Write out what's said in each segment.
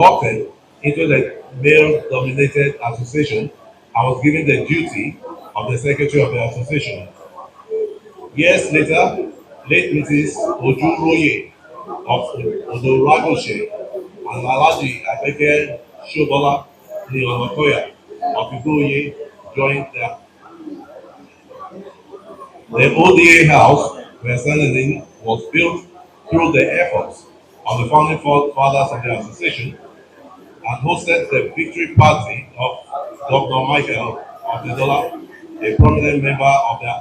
Walked into the male-dominated association, I was given the duty of the secretary of the association. Years later, late Mrs. Ojuroye of Odoragoshe and Alaji Abeke Shobola Nionokoya of Igoye joined the ODA house where standing was built through the efforts of the founding fathers of the association and hosted the victory party of Dr. Michael Otedola, a prominent member of the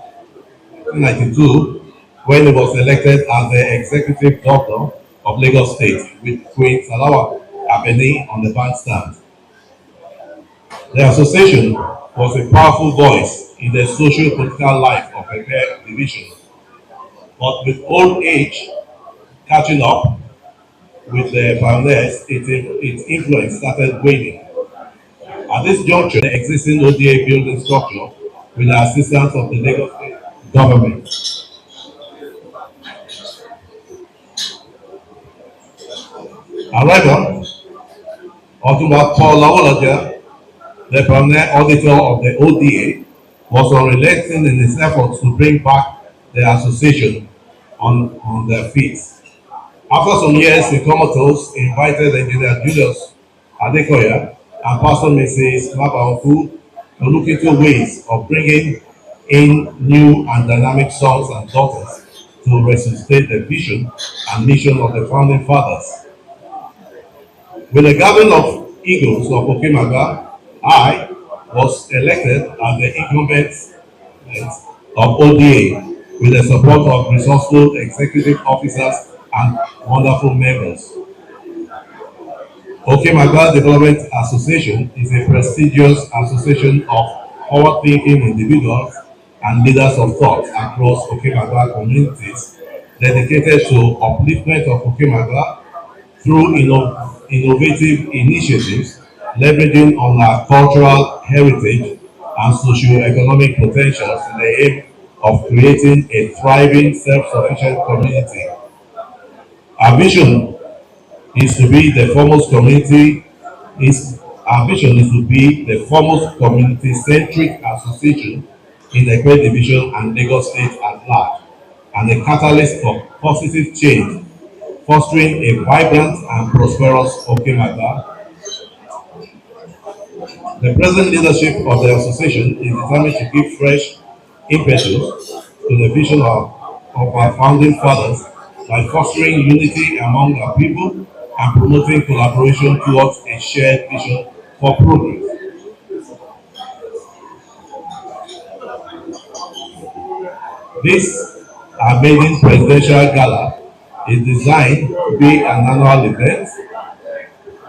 1992 when he was elected as the executive doctor of Lagos State with Queen Salawa Abeni on the bandstand. The association was a powerful voice in the socio-political life of Ekpe division, but with old age catching up with the pioneers, its influence started waning. At this juncture, the existing ODA building structure, with the assistance of the Lagos State government, however, Otumba Paul Awolaja, the permanent auditor of the ODA, was unrelenting in his efforts to bring back the association on their feet. After some years, the comatose invited Engineer Julius Adekoya and Pastor Mrs. Mabaoku to look into ways of bringing in new and dynamic sons and daughters to resuscitate the vision and mission of the founding fathers. With the gathering of eagles of OKEMAGBA, I was elected as the incumbent of ODA with the support of resourceful executive officers and wonderful members. OKEMAGBA Development Association is a prestigious association of forward-thinking individuals and leaders of thought across OKEMAGBA communities dedicated to upliftment of OKEMAGBA through innovative initiatives leveraging on our cultural heritage and socio-economic potentials in the aim of creating a thriving, self-sufficient community. Our vision is to be the foremost community is our vision is to be the foremost community-centric association in the Ekpe division and Lagos State at large, and a catalyst for positive change, fostering a vibrant and prosperous OKEMAGBA. The present leadership of the association is determined to give fresh impetus to the vision of our founding fathers by fostering unity among our people and promoting collaboration towards a shared vision for progress. This our maiden presidential gala is designed to be an annual event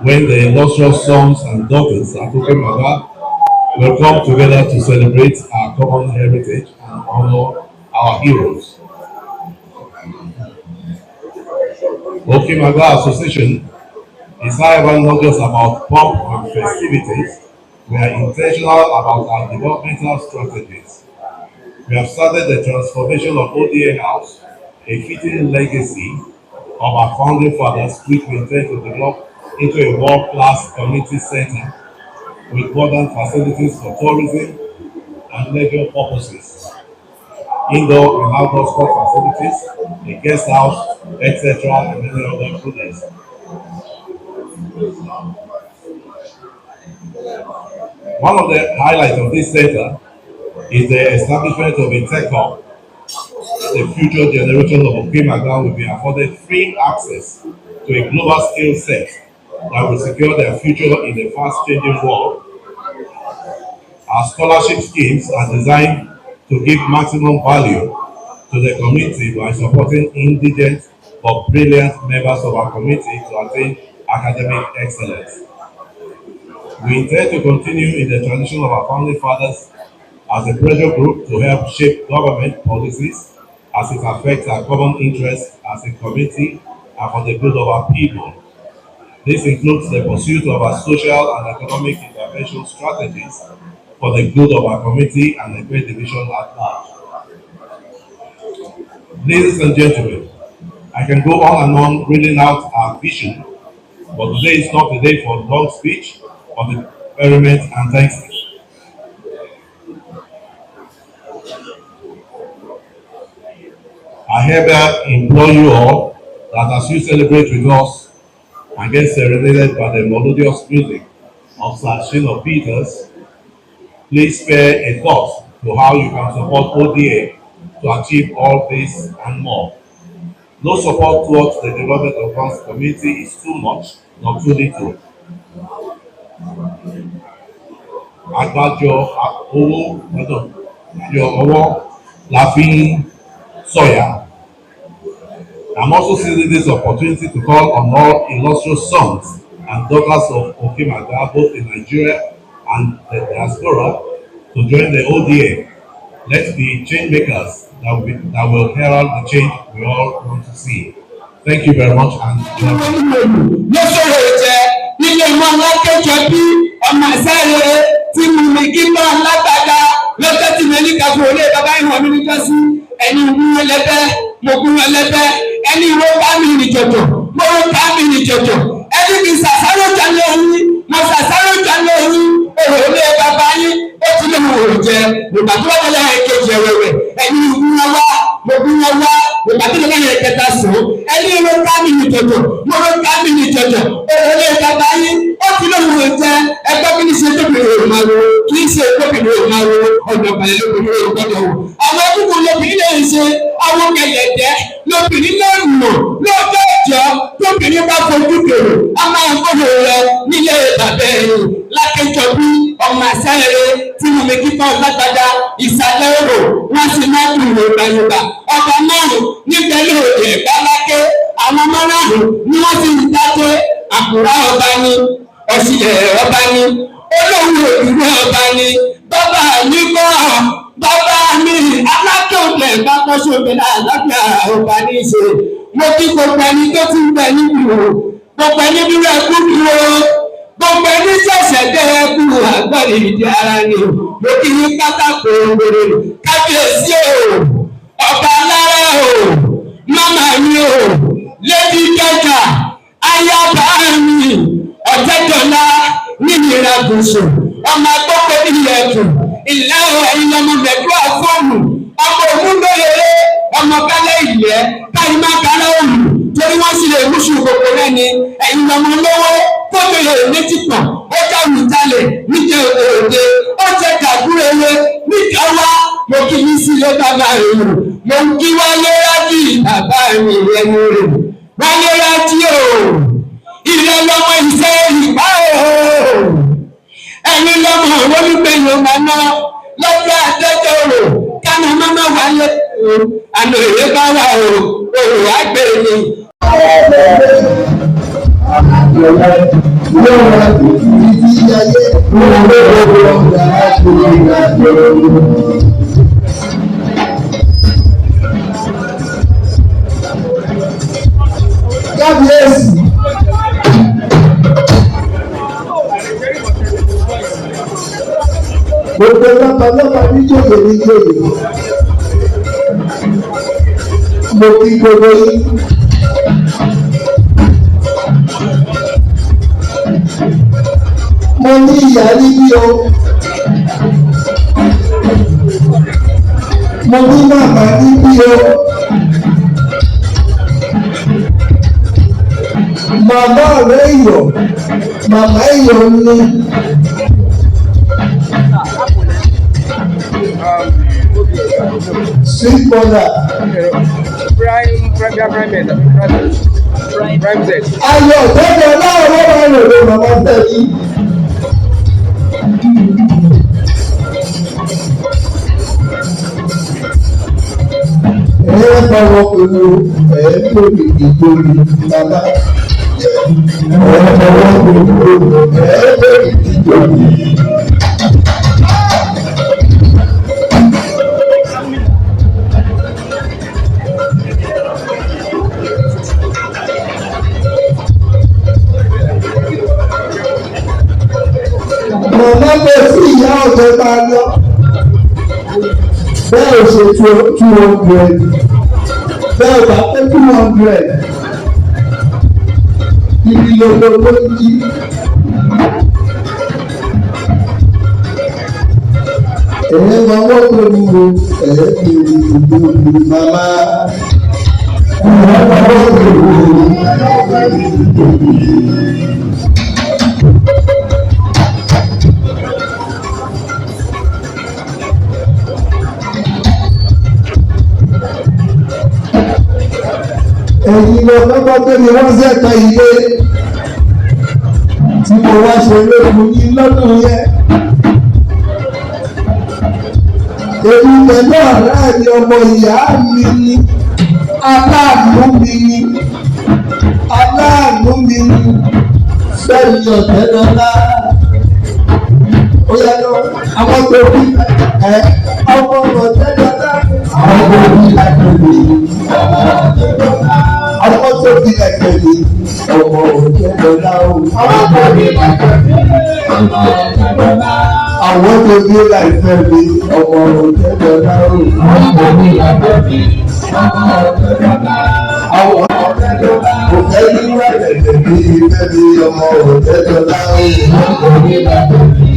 when the illustrious sons and daughters of OKEMAGBA will come together to celebrate our common heritage and honor our heroes. OKEMAGBA Association is however not just about pomp and festivities. We are intentional about our developmental strategies. We have started the transformation of ODA House, a fitting legacy of our founding fathers, which we intend to develop into a world-class community center with modern facilities for tourism and leisure purposes, indoor and outdoor sport facilities, a guest house, etc., and many other projects. One of the highlights of this center is the establishment of a tech hub. The future generation of OKEMAGBA will be afforded free access to a global skill set that will secure their future in a fast-changing world. Our scholarship schemes are designed to give maximum value to the community by supporting indigent but brilliant members of our community to attain academic excellence. We intend to continue in the tradition of our founding fathers as a pressure group to help shape government policies as it affects our common interests as a community and for the good of our people. This includes the pursuit of our social and economic intervention strategies for the good of our community and the great division at large. Ladies and gentlemen, I can go on and on reading out our vision, But today is not a day for long speech, but experiment and thanksgiving. I hereby implore you all that as you celebrate with us and get serenaded by the melodious music of Sir Shino Peters, please spare a thought to how you can support ODA to achieve all this and more. No support towards the development of one's community is too much, not too little. Agbájọ ọwọ́ la fi ń sọ̀yà. I'm also seizing this opportunity to call on all illustrious sons and daughters of OKEMAGBA, both in Nigeria and the diaspora, to join the ODA. Let's be change makers that will herald the change we all want to see. Thank you very much and ẹni ìwé bá mi ní jọjọ mo ń bá mi ní jọjọ ẹni kì í ṣàṣàrò jalè yín mo ṣàṣàrò jalè yín èrò ilé bàbá yín ó ti lè wò ó jẹ nígbà tó wà lẹ́yìn kejì ẹ̀wẹ̀wẹ̀ ẹni ìwé wá mo bí wọn wá nígbà tó lẹ́yìn kẹta sùn ẹni ìwé bá mi ní jọjọ mo ń bá mi ní jọjọ èrò ilé bàbá yín ó ti lè wò ó jẹ ẹgbẹ́ kí ni ṣe tóbi rò máa ro kì í ṣe tóbi rò máa ro ọ̀nà ìbàlẹ̀ lóbìnrin rò gbọ́dọ̀ wò àwọn ẹkúkú lóbìnrin lè ṣe àwọn kẹlẹ̀dẹ́ lóbìnrin lè lò lọ́jọ́ ìjọ tóbìnrin bá fojú kèrò a máa gbọ́dọ̀ rẹ nílé bàbá ẹ̀yìn lákẹ́jọ bí ọmọ àṣẹ́rẹ́ tí mo lè kí fún ọ̀gbàgbàdà ìsàlẹ̀ òrò wọ́n sì máa ń dùn yorùbá ọba márùn nígbẹ̀lẹ̀ òde ẹ̀gbálákẹ́ àwọn márùn ni wọ́n ti ń dájẹ́ àkùrá ọba ní ọ̀sìlẹ̀ ọba ní olóhùn òdúró ọba ní bàbá mi kọ́ bàbá mi alákòókè bákọ́sọ̀gbẹ̀ àlàáfíà ọba ní í ṣe mo kí gbogbo ẹni tó ti ń bẹ níbi o gbogbo ẹni bí wọ́n kú dúró gbogbo ẹni ṣẹ̀ṣẹ̀ dé ẹkú àgbọ̀rì ìdí ara ni mo kí ní pátákó òwèrè kábíyèsí o ọba alára o mama mi o lady kẹta ayaba mi Ọ̀tẹ́dọ̀lá nílìra gùsù ọmọ agbọ́pẹ́ ilẹ̀kùn ìlà ẹ̀yìn ọmọ mẹ́tọ́ àfọ́ọ̀mù ọmọ ògúnbẹ̀rẹ̀ ọmọ kálẹ̀ ìyẹ́ káyí má kálẹ̀ òmù torí wọ́n sì lè múṣù gbogbo rẹ̀ ni ẹ̀yìn ọmọ lọ́wọ́ tó bẹ̀rẹ̀ létí pọ̀ ó jáwé ìtàlẹ̀ níjẹ òde ó jẹ dàgúrẹ́lẹ́ níjọba mo kí ní sílé bàbá rẹ̀ mo ń kí Wálé Rájì bàbá mi ẹnu rẹ̀ Wálé Rájì o ilé lọ́mọ ìṣe ìgbà o ẹni lọ́mọ olùgbẹ̀yìn ọmọ náà lọ́jọ́ àtẹ́jọ́ rò kánà mọ́mọ́ wáyé o àná èrè bá wà o òrò àgbèrè. Kábíyèsí. Gbogbo lọ́pàá níjòyè níjòyè. Mo kí gbogbo yín. Mo ní ìyá níbí o. Mo ní màmá níbí o. Màmá rẹ̀ yọ̀, màmá yọ̀ ni. Sweet mother. Prime Z. Ayọ̀ tẹ́lẹ̀ náà wọ́n máa ń lò màmá tẹ́lẹ̀. Bá wọn pẹ̀lú lórí ìgbòrí bàbá. Bá wọn pẹ̀lú lórí ìgbòrí. Màmá lọ sí ìyá ọ̀jẹ̀ máa lọ. Bẹ́ẹ̀ ṣe 200. Bẹ́ẹ̀ bá pé 200. kiri lolo ló ń jí. Ẹ̀yẹ́ máa wọ́n tó ní o, ẹ̀yẹ́ kiri ìlú ìlú màmá. Ẹ̀yẹ́ máa wọ́n tó ní o, ẹ̀yin lọ lọ́gbọ́n tó ní wọ́n ṣẹ̀ka ilé tí mo wá ṣe lókun ní lọ́dún yẹn. Èmi pẹ̀lú ọ̀rẹ́ mi ọmọ ìyá mi ni aláàánú mi ni aláàánú mi ni Fẹ́mi Ọ̀tẹ́dọ́lá. Ó yẹ lọ àwọn tó bí ọmọ Ọ̀tẹ́dọ́lá. Àwọn tó bí lágbègbè àwọn tó bí lágbègbè ọmọ Ọ̀tẹ́dọ́lá o. Àwọn tó bí lágbègbè ọmọ Ọ̀tẹ́dọ́lá. Àwọn tó bí lágbègbè ọmọ Ọ̀tẹ́dọ́lá o. Àwọn tó bí lágbègbè ọmọ Ọ̀tẹ́dọ́lá. Àwọn Ọ̀tẹ́dọ́lá kò fẹ́ ní wàlẹ̀lẹ̀ bí Fẹ́mi ọmọ Ọ̀tẹ́dọ́lá o. Àwọn tó bí lágbègbè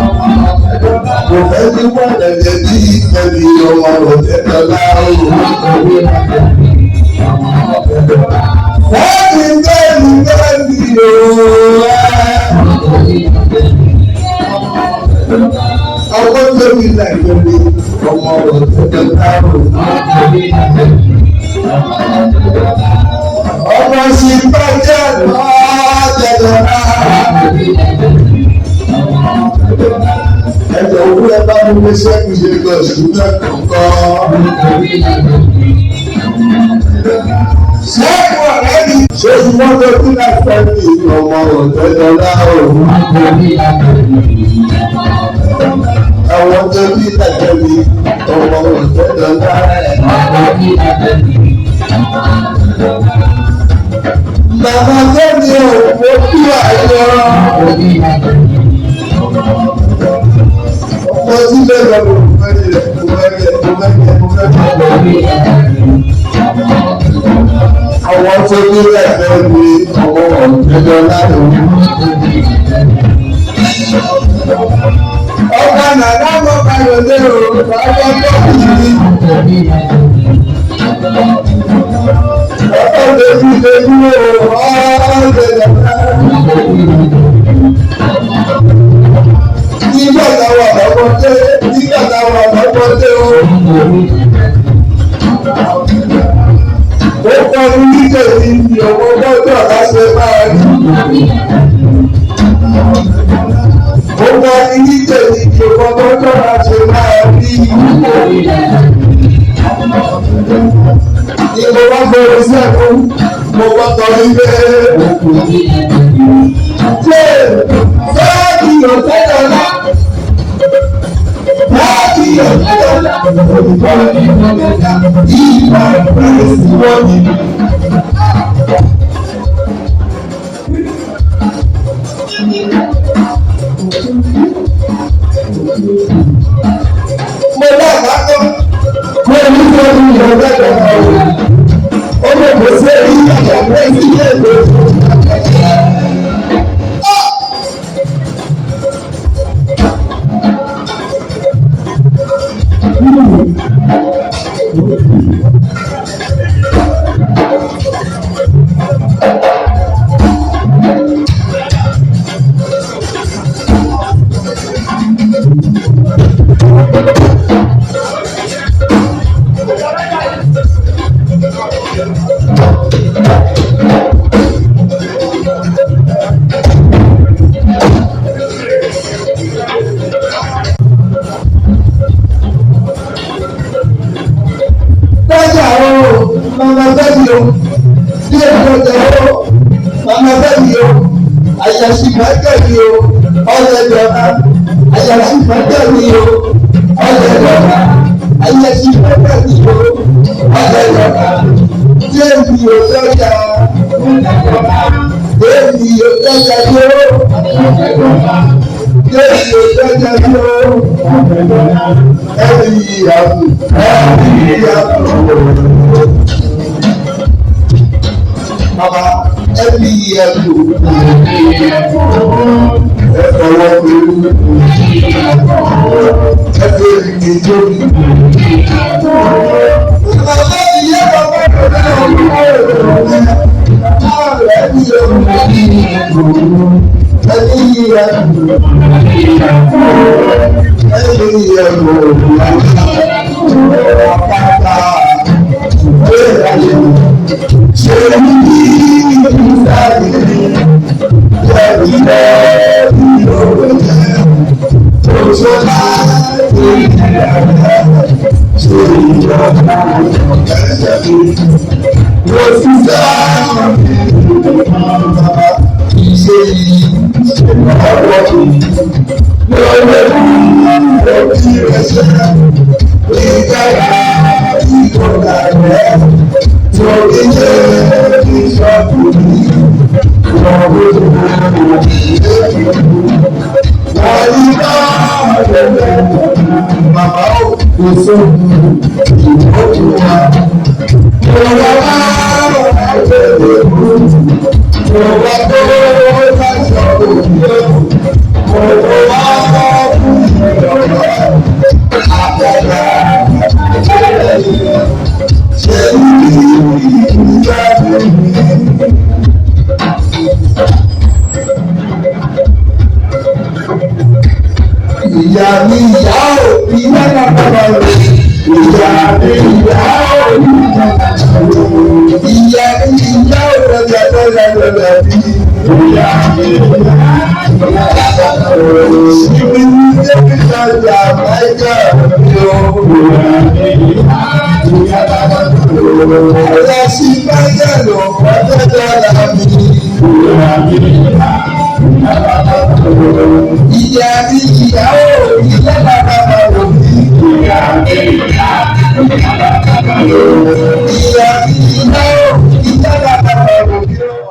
ọmọ Ọ̀tẹ́dọ́lá kò fẹ́ ní wàlẹ̀lẹ̀ bí Fẹ́mi ọmọ Ọ̀tẹ́dọ́lá o. Àwọn tó bí lágbègbè ọmọ Ọ̀tẹ́dọ́lá. Fẹ́mi Fẹ́mi Fẹ́mi ooo. Àwọn tó bí lágbègbè ọmọ Ọ̀tẹ́dọ́lá o. Ọmọ sì bàjẹ́ Ọ̀tẹ́dọ́lá. Ẹ̀jẹ̀ òwú ẹ bá mú mi sẹ́kù ṣe lọ ṣùgbọ́n kọ̀ọ̀kan. Sẹ́kù ọ̀rẹ́ mi. Ṣé ìwọ́n tó kí náà fẹ́ mi ọmọ Ọ̀tẹ́dọ́lá o? Àwọn tó bí tẹ̀lé mi ọmọ Ọ̀tẹ́dọ́lá. Bàbá tó ní òwò bí àyọ. Ọmọ tí bẹ́ẹ̀ lọ lò àwọn tó ní ẹ̀fẹ́ mi ọmọ Ọ̀tẹ́dọ́lá lò. Ọba nàdá mọ́ Káyọ̀dé o, bàbá tó kì í. Ọba bèbí bèbí o, Ọ̀tẹ́dọ́lá. Nígbà táwọn ọmọdé o. Ó kọ́ ní nítorí ìyọ̀wọ́ gbọ́dọ̀ láṣẹ máa rí. Ó kọ́ ní nítorí ìyọ̀wọ́ gbọ́dọ̀ láṣẹ máa rí. Ní mo wá gbọ́dọ̀ sẹ́kùn, mo wá tọ́ ilé. Ṣé Fẹ́mi Ọ̀tẹ́dọ́lá? Fẹ́mi Ọ̀tẹ́dọ́lá. Olùkọ́ ní Ọ̀tẹ́dọ́lá. Ìgbà ìbẹ̀rẹ̀ sí wọ́n ní. Mo dábàá tó. Mo ní Fẹ́mi Ọ̀tẹ́dọ́lá o. Ó lè kó sí èyí ìyàwó sí ilé ìwé. Mama Fẹ́mi o, bí èmi ọjà o, Mama Fẹ́mi o, àyàsí Fẹ́mi o, Ọ̀tẹ́dọ́lá, àyàsí Fẹ́mi o, Ọ̀tẹ́dọ́lá, àyàsí Fẹ́mi o, Ọ̀tẹ́dọ́lá, Jẹ́mi ò tọ́jà, Jẹ́mi ò tọ́jà yó, Jẹ́mi ò tọ́jà yó, ẹ̀mí ìyàwó. Bàbá Every year to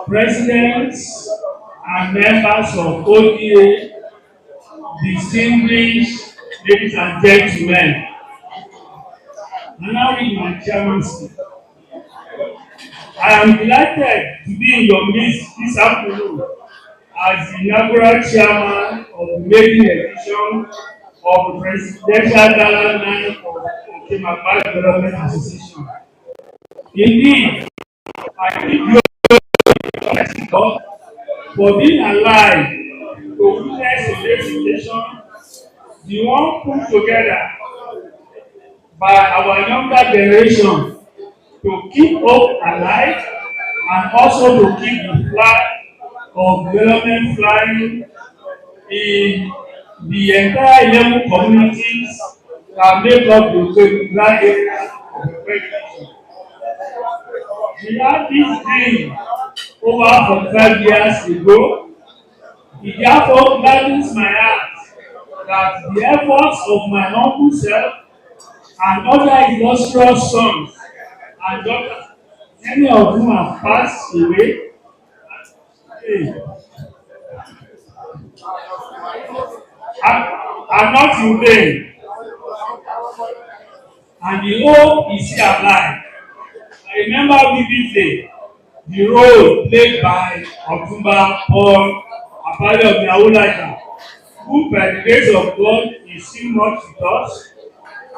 Presidents and members of ODA, distinguished ladies and gentlemen, I now read my chairmanship. I am delighted to be in your midst this afternoon as the inaugural chairman of the maiden edition of the Presidential GALA line of OKEMAGBA Development Association. Indeed, I give you God for being alive to witness today's occasion, the one put together by our younger generation to keep hope alive and also to keep the flag of development flying in the entire 11 communities that make up the Okamagba area of the region. We had this dream over 45 years ago. It therefore gladdens my heart that the efforts of my humble self and other illustrious sons and daughters, many of whom have passed away, are not in vain, and the hope is still alive. I remember vividly the role played by Otumba Hon Wale Raji, who by the grace of God is still not with us,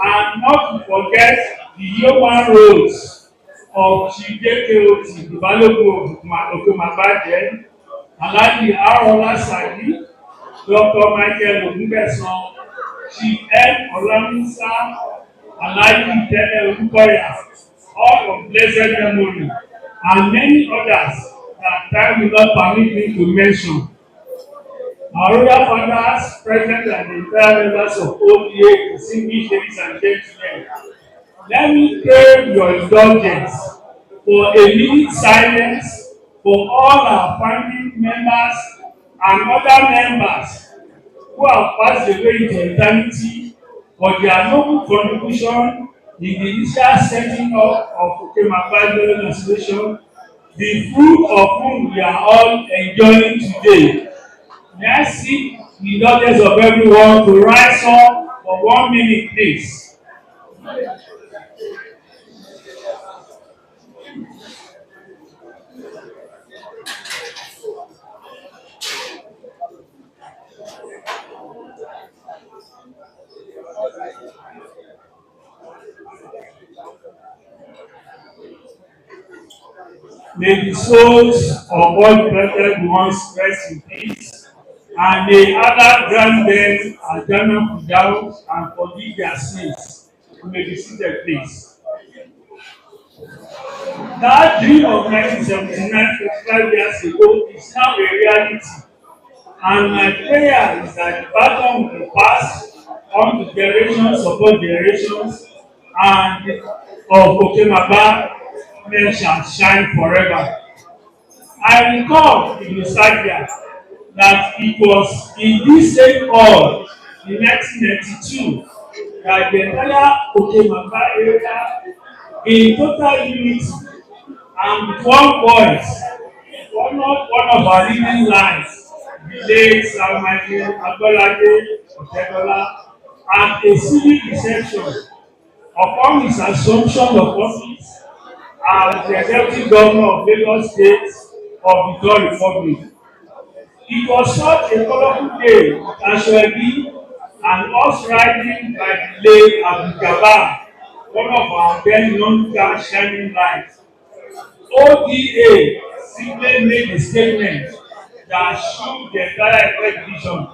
and not to forget the human roles of Chief Felix Awolaja of Okamagba then, Alhaji Arolasa, Dr. Michael, Chief M. Olamusa, Alhaji Tene, all of blessed memory, and many others that time will not permit me to mention. Our royal fathers, present, and the entire members of ODA, distinguished ladies and gentlemen, let me crave your indulgence for a minute silence for all our founding members and other members who have passed away into eternity for their noble contribution in the initial setting up of Okamagba Development Association, the fruit of whom we are all enjoying today. May I seek the indulgence of everyone to rise up for 1 minute, please. May the souls of all departed ones rest in peace, and may Allah grant them eternal Firdaus and forgive their sins. You may be seated, please. That dream of 1979, 25 years ago, is now a reality. And my prayer is that the baton will be passed on to generations upon generations, and of Okemagba men shall shine forever. I recall in nostalgia that it was in this same hall in 1992 that the entire Okemagba area in total unity and with one voice honored one of our leading lines, the late Sir Michael Doja Otedola, at a civic reception upon his assumption of office as the executive governor of Lagos State of the third republic. It was such a colorful day with Asoebi and horse riding by the late Abdul, one of our then known shining lights. ODA simply made a statement that shook the entire expedition,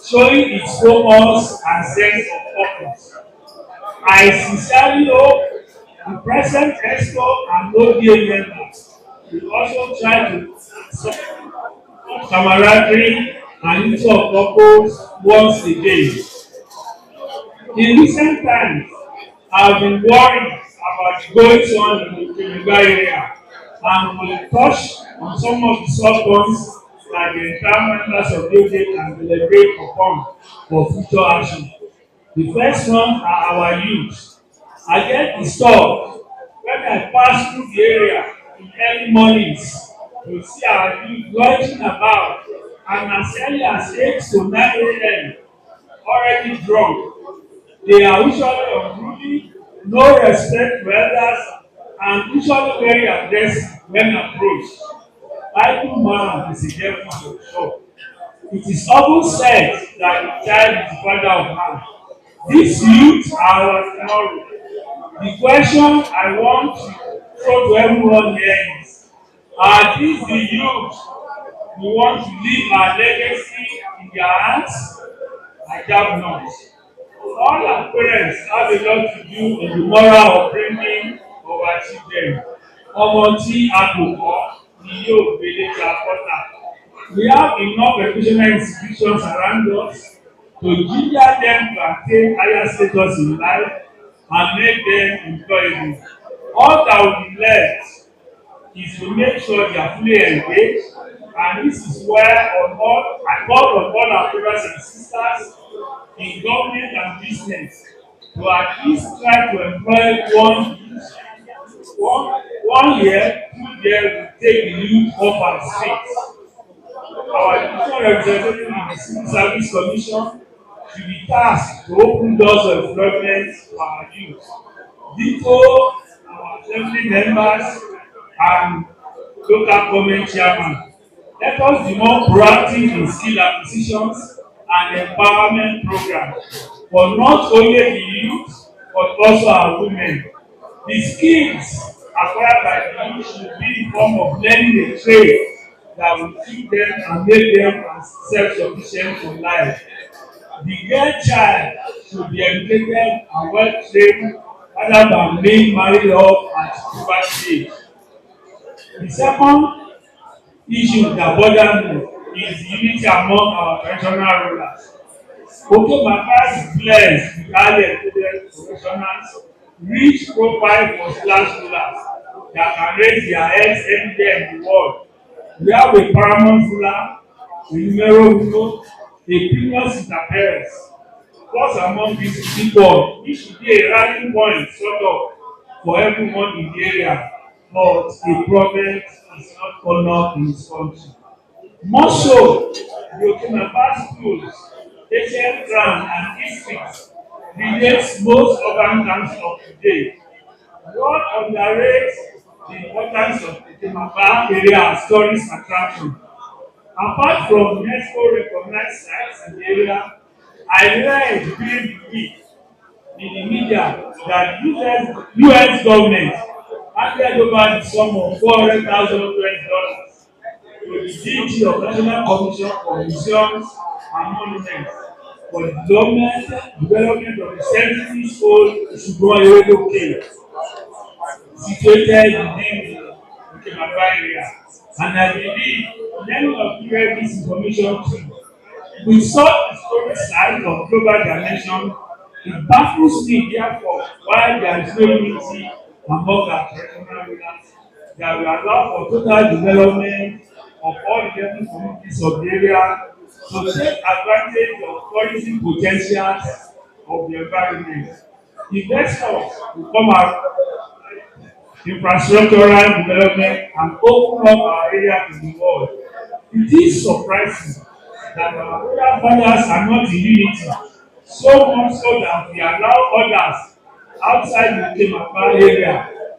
showing its focus and sense of purpose. I sincerely hope the present EXCO and ODA members will also try to support camaraderie and unity of purpose once again. In recent times, I have been worried about the goings on in the Cremé area and will touch on some of the sub-points that the entire members of the ODA can deliberate upon for future action. The first one are our youth. I get disturbed when I pass through the area in early mornings to see our youth loitering about and as early as 8 to 9 a.m. already drunk. They are usually unruly, no respect for elders, and usually very aggressive when approached. Idle man is a devil for sure. It is often said that the child is the father of man. These youth are our tomorrow. The question I want to throw to everyone here is, are these the youth who want to leave our legacy in their hands? I doubt not. All our parents have a lot to do in the moral upbringing of our children. Ọmọ tí a kò kọ́ ni yóò gbélé ta kọ́tà. We have enough educational institutions around us to ginger them to attain higher status in life and make them employable. All that will be left is to make sure they are fully engaged, and this is where I call on all our brothers and sisters in government and business to at least try to employ one year, 2 years to take the youth off our streets. Our education representative in the Civil Service Commission should be tasked to open doors of employment for our youth. Ditto our assembly members and local government chairman. Let us be more proactive in skill acquisitions and empowerment programs for not only the youth but also our women. The skills acquired by the youth should be in form of learning a trade that will keep them and make them self-sufficient for life. The girl child should be educated and well trained rather than being married off at puberty age. The second issue that bothers me is the unity among our traditional rulers. Okamagba is blessed with highly educated professionals, rich profile first-class rulers that can raise their heads anywhere in the world. We have a paramount ruler, a numero uno, a previous interference. First among these people, it should be a rallying point sort of for everyone in the area, but a prophet is not honored in his country. More so, the Okemagba schools, ancient ground and districts relates most urban towns of today. What underrates the importance of Okemagba area as tourist attraction. Apart from UNESCO recognized sites in the area, I read during the week in the media that the US government had handed over the sum of $400,000 to the DG of National Commission for Museums and Monuments for the development of the centuries-old Okamagba cave situated within the OKEMAGBA area. And I believe many of you read this information too. We saw historic sites of global dimension. It baffles me, therefore, why there is no unity among our traditional rulers that will allow for total development of all the different communities of the area to take advantage of tourism potentials of the environment. Investors will come out infrastructural development and open up our area to the world. It is surprising that our royal fathers are not in unity, so much so that we allow others outside the Okamagba area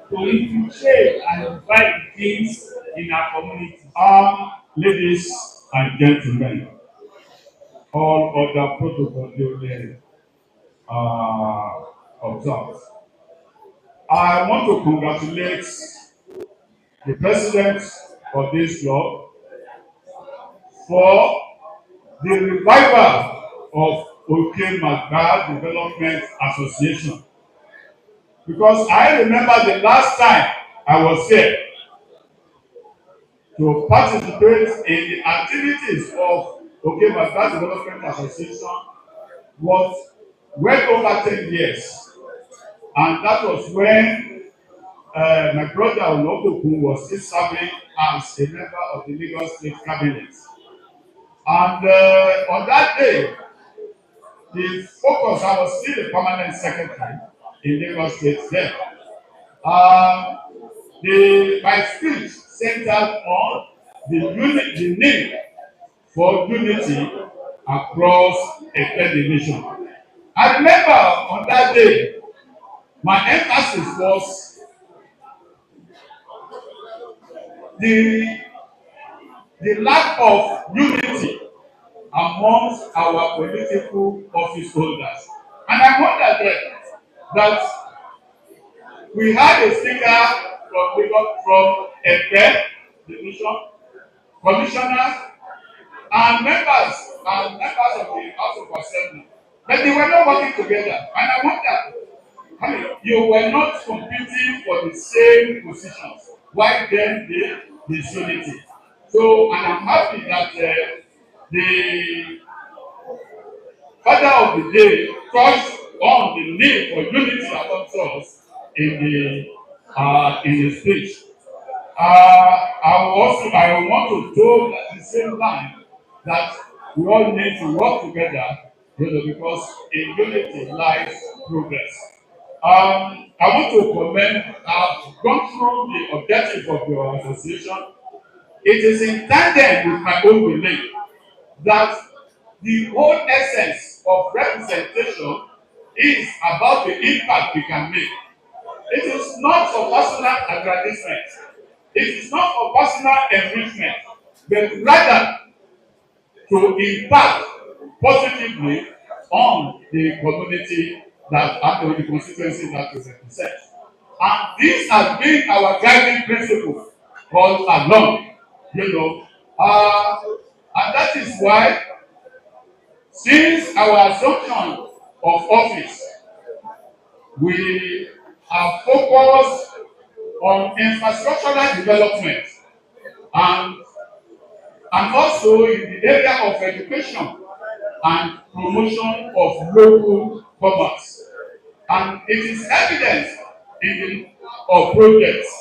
to infiltrate and divide the things in our community. Ladies and gentlemen, all other protocols duly observed. I want to congratulate the president of this club for the revival of OKEMAGBA Development Association. Because I remember the last time I was here to participate in the activities of OKEMAGBA Development Association was well over 10 years. And that was when my brother Hon Wale was still serving as a member of the Lagos State Cabinet. And on that day, the focus, I was still a permanent secretary in Lagos State then. My speech centered on the need for unity across a nation. I remember on that day, my emphasis was the lack of unity amongst our political office holders. And I wondered that we had a speaker from erected division, commissioners, and members of the House of Assembly. But they were not working together. And I wondered, you were not competing for the same positions. Why then the unity? So, and I'm happy that the father of the day touched on the need for unity amongst us in the speech. I want to throw at the same line that we all need to work together, because in unity lies progress. I want to commend. I've gone through the objective of your association. It is in tandem with my own belief that the whole essence of representation is about the impact we can make. It is not for personal aggrandizement. It is not for personal enrichment, but rather to impact positively on the community that and the constituency that we represent. And this has been our guiding principle all along, and that is why, since our assumption of office, we are focused on infrastructural development and also in the area of education and promotion of local commerce. And it is evident in the projects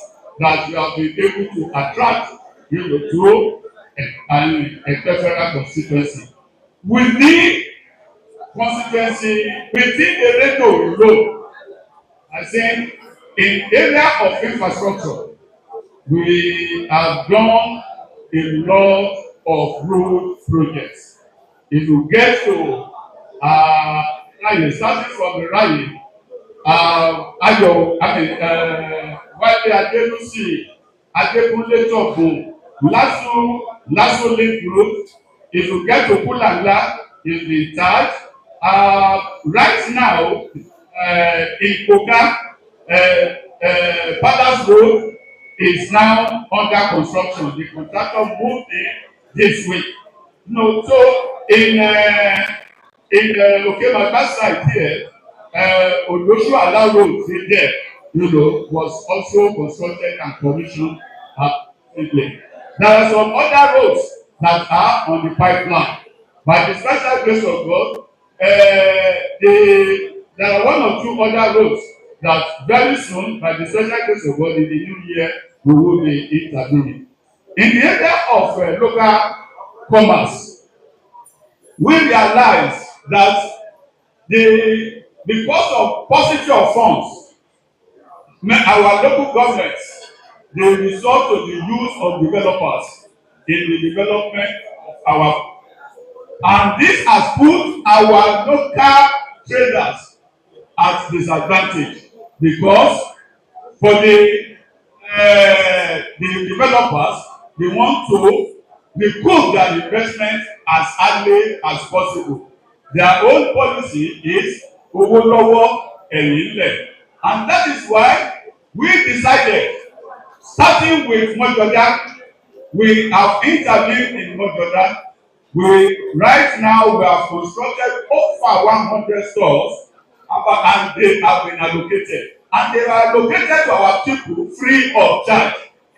that we have been able to attract through a federal constituency. Within the radio road, I think in area of infrastructure, we have done a lot of road projects. If you get to starting from the Rally, Wale Raji, Adekunle Togun, Lasso Link Road. If you get to Pulangla, is the third. Right now, in Koga, Palace Road is now under construction. The contractor moved in this week. No, so in Okemagba side here, Doja Otedola Road there, was also constructed and commissioned recently. There are some other roads that are on the pipeline. By the special grace of God, there are one or two other roads that very soon, by the special grace of God, in the new year, we will be intervening. In the area of local commerce, we realize that because of paucity of funds, our local governments, they resort to the use of developers in the development of our, and this has put our local traders at disadvantage, because for the developers, they want to recoup their investment as early as possible. Their own policy is owó lọ́wọ́ ẹ̀yìn lẹ̀, and that is why we decided, starting with Mojoda, we have intervened in Mojoda. Right now we have constructed over 100 stores, and they have been allocated. And they are allocated to our people free of charge,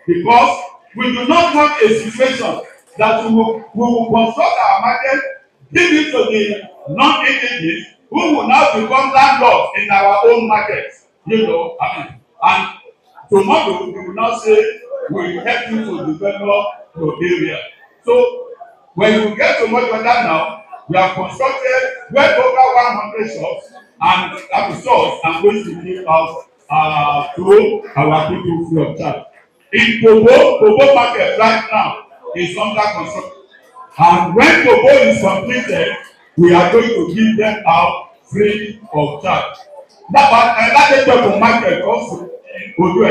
because we do not want a situation that we will construct our market, give it to the non-indigenous, who will now become landlords in our own market. And tomorrow we will now say we will help you to develop your area. So when we get to Mojoda now, we have constructed well over 100 shops and stores and going to give out to our people free of charge. In Kobo market right now is under construction. And when Kobo is completed, we are going to give them out free of charge. That market also in Odo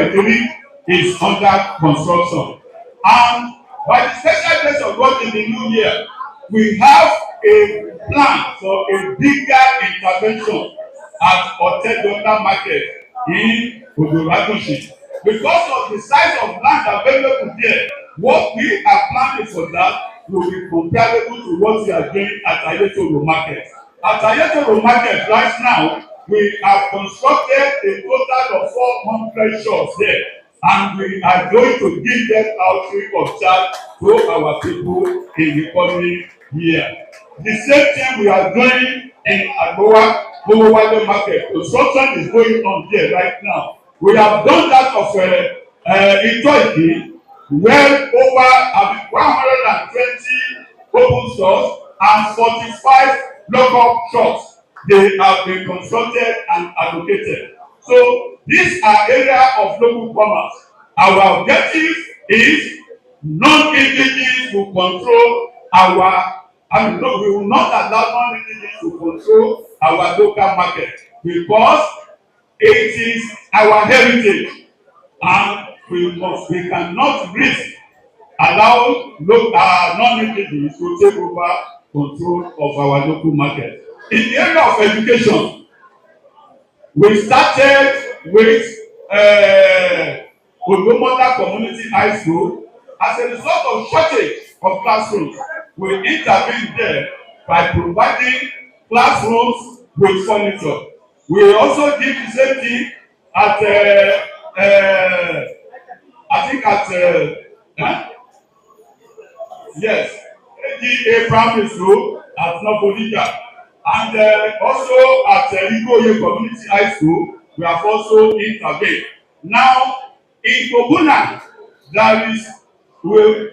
is under construction. And by the special grace of God, in the new year, we have a plan for a bigger intervention at Otedola market in Odo. Because of the size of land available there, what we are planning for that will be comparable to what we are doing at Ayetoro market. At Ayetoro market right now, we have constructed a total of 400 shops there, and we are going to give them out free of charge to our people in the coming year. The same thing we are doing in Agbowa Wale market. Construction is going on there right now. We have done that of Itoiki, well over 120 open stores and 45 local shops. They have been constructed and allocated. So these are areas of local commerce. Our objective is non-indigenous to control we will not allow non-indigenous to control our local market, because it is our heritage, and we cannot risk allow non-indigenous to take over control of our local market. In the area of education, we started with Odomoda Community High School. As a result of shortage of classrooms, we intervened there by providing classrooms with furniture. We also did the same thing at AGA Primary School at Nobolika, and also at Igoye Community High School. We have also intervened. Now in Kobuna, there is,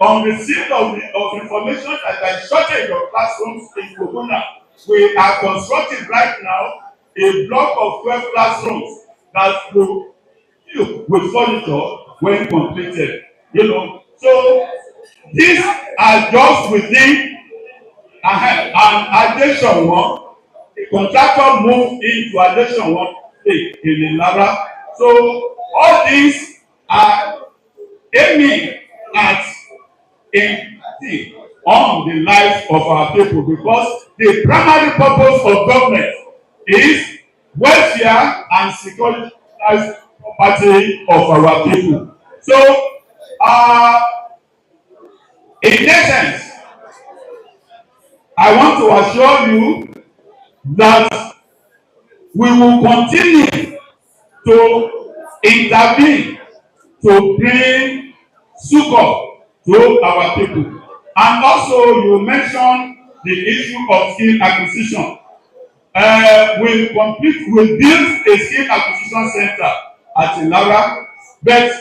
on receipt of information that there is shortage of classrooms in Kobuna, we are constructing right now a block of 12 classrooms that will fill with furniture when completed. So these are just within an addition one. The contractor moved into addition one in Lara. So all these are aiming at improving on the lives of our people, because the primary purpose of government is welfare and security property of our people. So, in essence, I want to assure you that we will continue to intervene to bring succor to our people. And also, you mentioned the issue of skill acquisition. We build a skill acquisition center at Ilara, but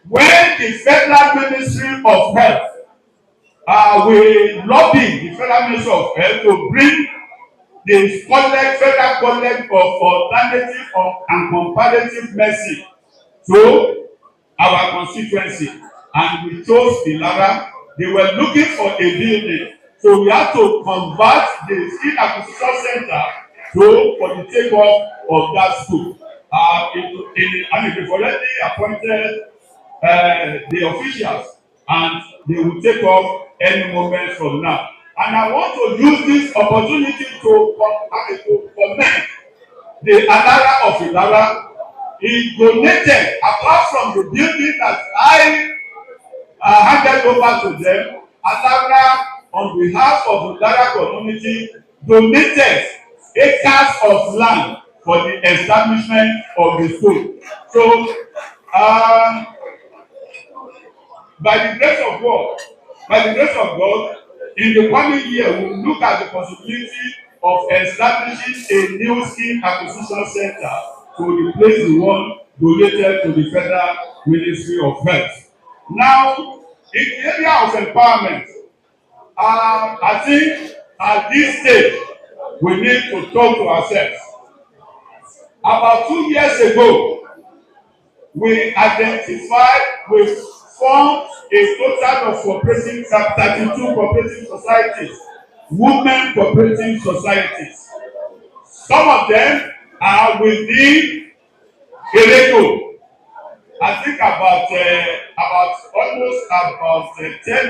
when the Federal Ministry of Health, we lobby the Federal Ministry of Health to bring the federal college of alternative and comparative medicine to our constituency, and we chose Ilara. They were looking for a building, so we had to convert the skill acquisition center for the takeoff of that school. They've already appointed the officials, and they will take off any moment from now. And I want to use this opportunity to commend the Alara of Ilara. He donated, apart from the building that I handed over to them, Alara, on behalf of the Ilara community, donated acres of land for the establishment of the school. So, by the grace of God, in the coming year, we will look at the possibility of establishing a new skill acquisition center to replace the one donated to the Federal Ministry of Health. Now, in the area of empowerment, I think at this stage, we need to talk to ourselves. About 2 years ago, we formed a total of 32 cooperative societies, women cooperative societies. Some of them are within Erected. I think about 10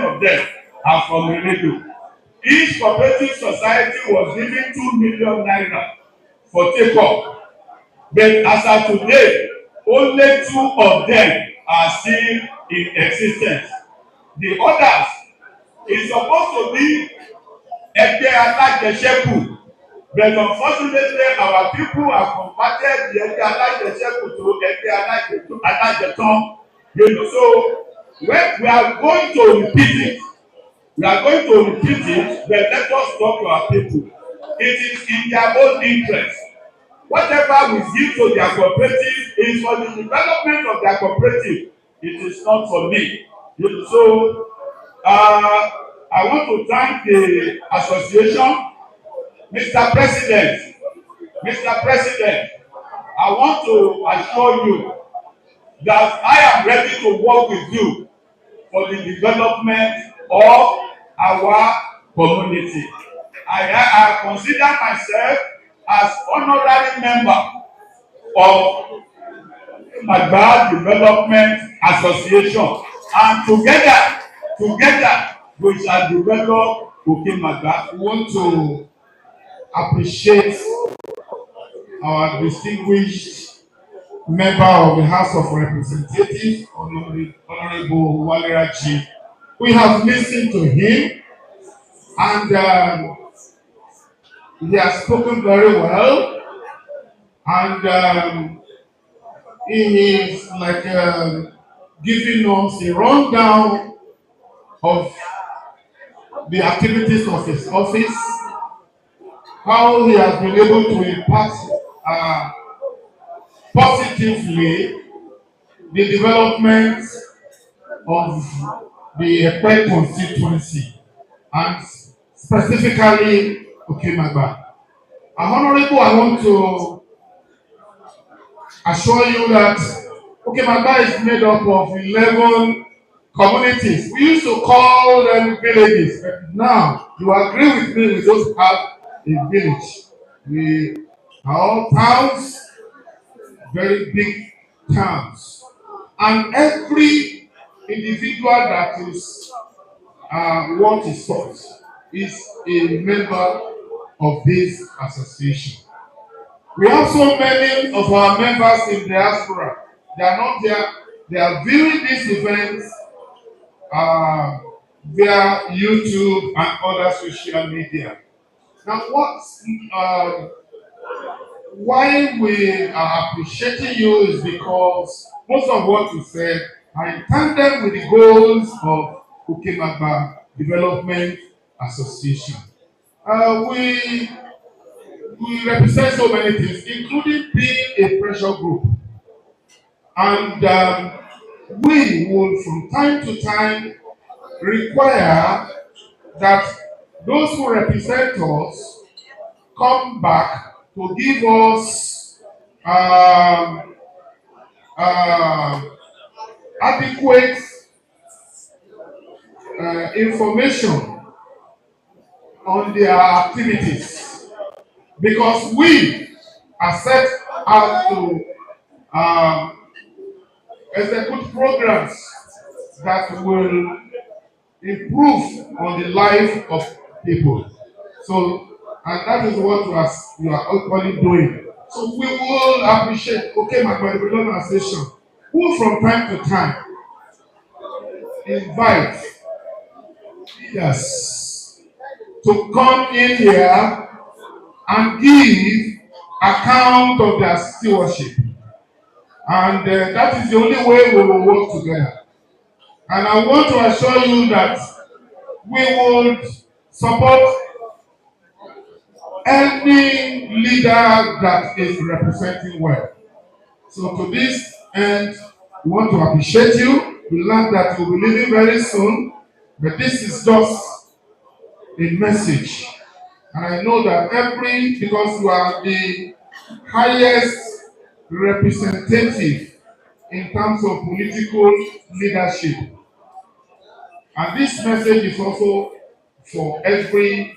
of them are from Erected. Each cooperative society was given 2 million naira for take-up. But as of today, only 2 of them are still in existence. The others is supposed to be Ẹgbẹ́ Alájẹṣẹ́kù, but unfortunately our people have converted the Ẹgbẹ́ Alájẹṣẹ́kù to Ẹgbẹ́ Alájẹtán. So when we are going to repeat it, but let us talk to our people. It is in their own interest. Whatever we give to their cooperative is for the development of their cooperative. It is not for me. So, I want to thank the association. Mr. President, I want to assure you that I am ready to work with you for the development of our community. I consider myself as honorary member of OKEMAGBA Development Association, and together we shall develop OKEMAGBA. We want to appreciate our distinguished member of the House of Representatives, Honorable Wale Raji. We have listened to him, and he has spoken very well, and he is like giving us a rundown of the activities of his office, how he has been able to impact positively the development of the Ekpe constituency, and specifically OKEMAGBA. Honorable, I want to assure you that OKEMAGBA is made up of 11 communities. We used to call them villages, but now you agree with me, we don't have a village. We are all towns, very big towns. And every individual that is what is taught is a member of this association. We have so many of our members in diaspora They are not there. They are viewing these events via YouTube and other social media. Now, why we are appreciating you is because most of what you said are in tandem with the goals of OKEMAGBA Development Association. We represent so many things, including being a pressure group. And we will, from time to time, require that those who represent us come back to give us adequate information on their activities, because we are set out to execute programs that will improve on the life of people. So, and that is what you are actually doing. So we will appreciate OKEMAGBA Development Association, who from time to time invite leaders to come in here and give account of their stewardship. And that is the only way we will work together. And I want to assure you that we will support any leader that is representing well. So to this end, we want to appreciate you. We learned that you'll be leaving very soon, but this is just a message. And I know that because you are the highest representative in terms of political leadership. And this message is also for every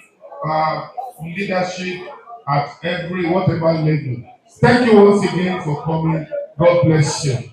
leadership at whatever level. Thank you once again for coming. God bless you.